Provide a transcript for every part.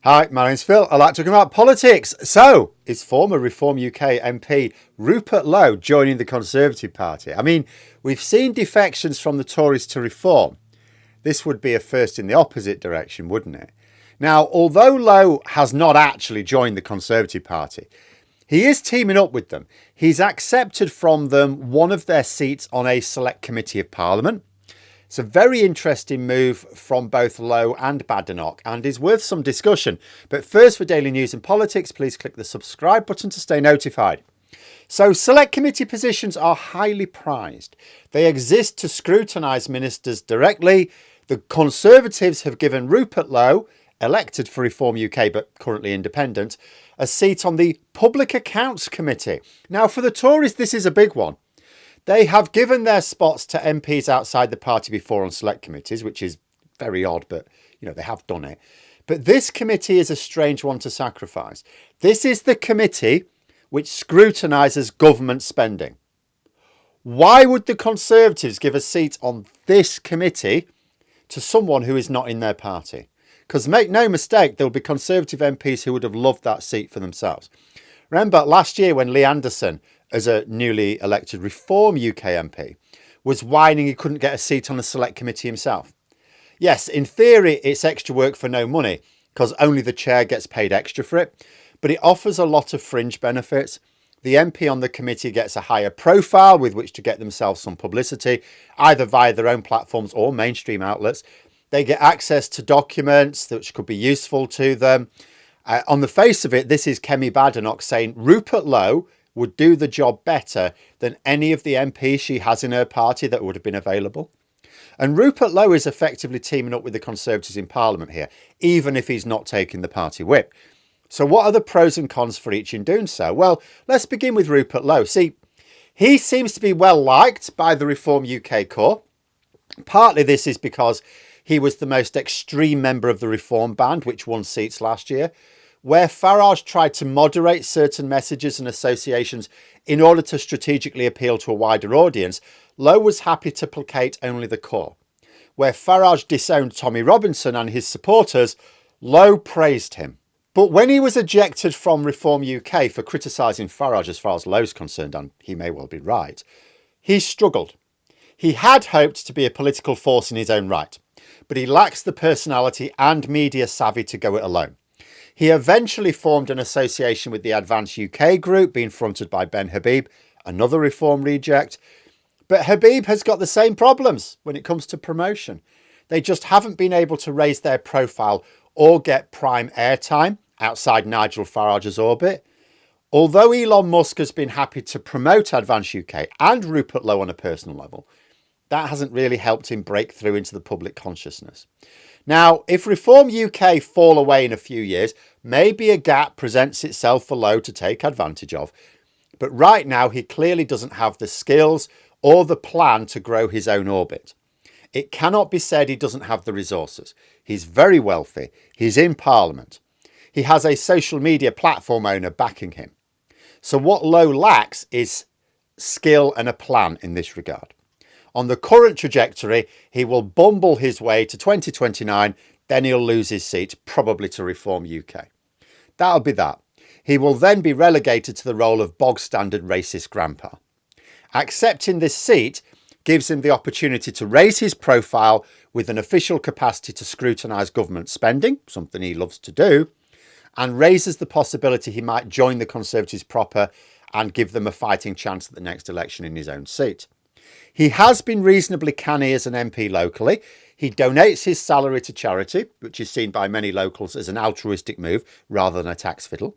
Hi, my name's Phil. I like talking about politics. So, is former Reform UK MP Rupert Lowe joining the Conservative Party? I mean, we've seen defections from the Tories to Reform. This would be a first in the opposite direction, wouldn't it? Now, although Lowe has not actually joined the Conservative Party, he is teaming up with them. He's accepted from them one of their seats on a select committee of Parliament. It's a very interesting move from both Lowe and Badenoch and is worth some discussion. But first, for daily news and politics, please click the subscribe button to stay notified. So select committee positions are highly prized. They exist to scrutinise ministers directly. The Conservatives have given Rupert Lowe, elected for Reform UK but currently independent, a seat on the Public Accounts Committee. Now, for the Tories, this is a big one. They have given their spots to MPs outside the party before on select committees, which is very odd, but they have done it. But this committee is a strange one to sacrifice. This is the committee which scrutinises government spending. Why would the Conservatives give a seat on this committee to someone who is not in their party? Because make no mistake, there will be Conservative MPs who would have loved that seat for themselves. Remember last year when Lee Anderson, as a newly elected Reform UK MP, was whining he couldn't get a seat on the select committee himself. Yes, in theory, it's extra work for no money because only the chair gets paid extra for it, but it offers a lot of fringe benefits. The MP on the committee gets a higher profile with which to get themselves some publicity, either via their own platforms or mainstream outlets. They get access to documents which could be useful to them. On the face of it, this is Kemi Badenoch saying Rupert Lowe would do the job better than any of the MPs she has in her party that would have been available. And Rupert Lowe is effectively teaming up with the Conservatives in Parliament here, even if he's not taking the party whip. So what are the pros and cons for each in doing so? Well, let's begin with Rupert Lowe. See, he seems to be well liked by the Reform UK core. Partly this is because he was the most extreme member of the Reform band, which won seats last year. Where Farage tried to moderate certain messages and associations in order to strategically appeal to a wider audience, Lowe was happy to placate only the core. Where Farage disowned Tommy Robinson and his supporters, Lowe praised him. But when he was ejected from Reform UK for criticising Farage as far as Lowe's concerned, and he may well be right, he struggled. He had hoped to be a political force in his own right, but he lacks the personality and media savvy to go it alone. He eventually formed an association with the Advance UK group, being fronted by Ben Habib, another Reform reject. But Habib has got the same problems when it comes to promotion. They just haven't been able to raise their profile or get prime airtime outside Nigel Farage's orbit. Although Elon Musk has been happy to promote Advance UK and Rupert Lowe on a personal level, that hasn't really helped him break through into the public consciousness. Now, if Reform UK fall away in a few years, maybe a gap presents itself for Lowe to take advantage of. But right now, he clearly doesn't have the skills or the plan to grow his own orbit. It cannot be said he doesn't have the resources. He's very wealthy. He's in Parliament. He has a social media platform owner backing him. So what Lowe lacks is skill and a plan in this regard. On the current trajectory, he will bumble his way to 2029, then he'll lose his seat, probably to Reform UK. That'll be that. He will then be relegated to the role of bog-standard racist grandpa. Accepting this seat gives him the opportunity to raise his profile with an official capacity to scrutinise government spending, something he loves to do, and raises the possibility he might join the Conservatives proper and give them a fighting chance at the next election in his own seat. He has been reasonably canny as an MP locally. He donates his salary to charity, which is seen by many locals as an altruistic move rather than a tax fiddle.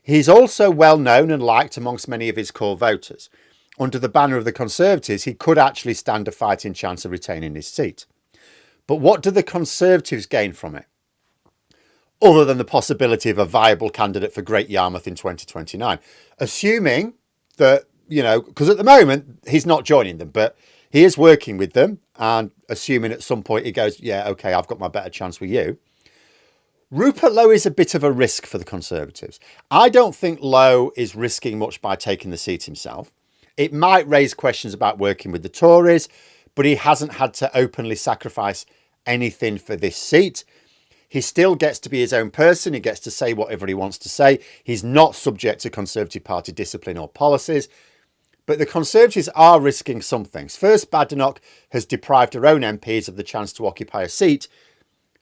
He's also well known and liked amongst many of his core voters. Under the banner of the Conservatives, he could actually stand a fighting chance of retaining his seat. But what do the Conservatives gain from it? Other than the possibility of a viable candidate for Great Yarmouth in 2029, assuming that because at the moment he's not joining them, but he is working with them and assuming at some point he goes, yeah, okay, I've got my better chance with you. Rupert Lowe is a bit of a risk for the Conservatives. I don't think Lowe is risking much by taking the seat himself. It might raise questions about working with the Tories, but he hasn't had to openly sacrifice anything for this seat. He still gets to be his own person. He gets to say whatever he wants to say. He's not subject to Conservative Party discipline or policies. But the Conservatives are risking some things. First, Badenoch has deprived her own MPs of the chance to occupy a seat,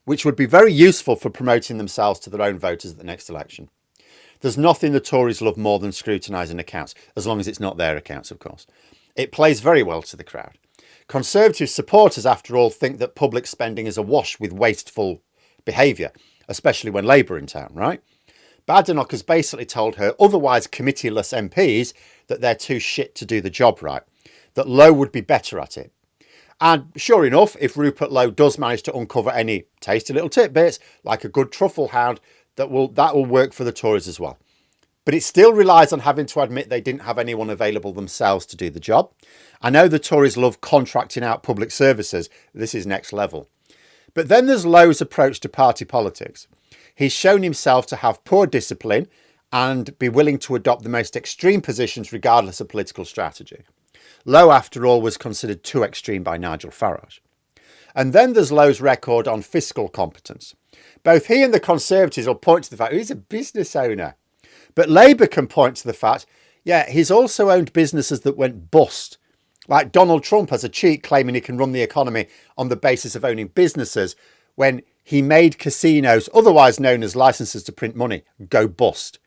which would be very useful for promoting themselves to their own voters at the next election. There's nothing the Tories love more than scrutinising accounts, as long as it's not their accounts, of course. It plays very well to the crowd. Conservative supporters, after all, think that public spending is awash with wasteful behaviour, especially when Labour are in town, right? Badenoch has basically told her otherwise committeeless MPs that they're too shit to do the job right, that Lowe would be better at it. And sure enough, if Rupert Lowe does manage to uncover any tasty little tidbits, like a good truffle hound, that will work for the Tories as well. But it still relies on having to admit they didn't have anyone available themselves to do the job. I know the Tories love contracting out public services. This is next level. But then there's Lowe's approach to party politics. He's shown himself to have poor discipline and be willing to adopt the most extreme positions regardless of political strategy. Lowe, after all, was considered too extreme by Nigel Farage. And then there's Lowe's record on fiscal competence. Both he and the Conservatives will point to the fact he's a business owner. But Labour can point to the fact, yeah, he's also owned businesses that went bust. Like Donald Trump has a cheat claiming he can run the economy on the basis of owning businesses when he made casinos, otherwise known as licenses to print money, go bust.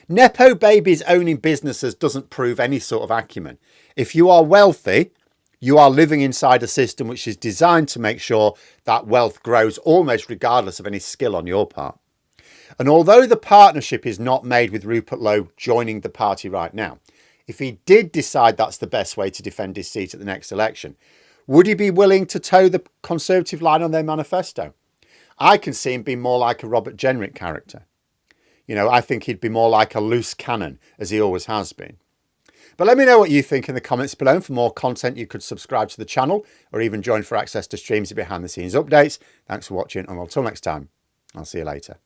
Nepo babies owning businesses doesn't prove any sort of acumen. If you are wealthy, you are living inside a system which is designed to make sure that wealth grows almost regardless of any skill on your part. And although the partnership is not made with Rupert Lowe joining the party right now, if he did decide that's the best way to defend his seat at the next election, would he be willing to toe the Conservative line on their manifesto? I can see him being more like a Robert Jenrick character. You know, I think he'd be more like a loose cannon, as he always has been. But let me know what you think in the comments below. And for more content, you could subscribe to the channel or even join for access to streams and behind the scenes updates. Thanks for watching, and until next time, I'll see you later.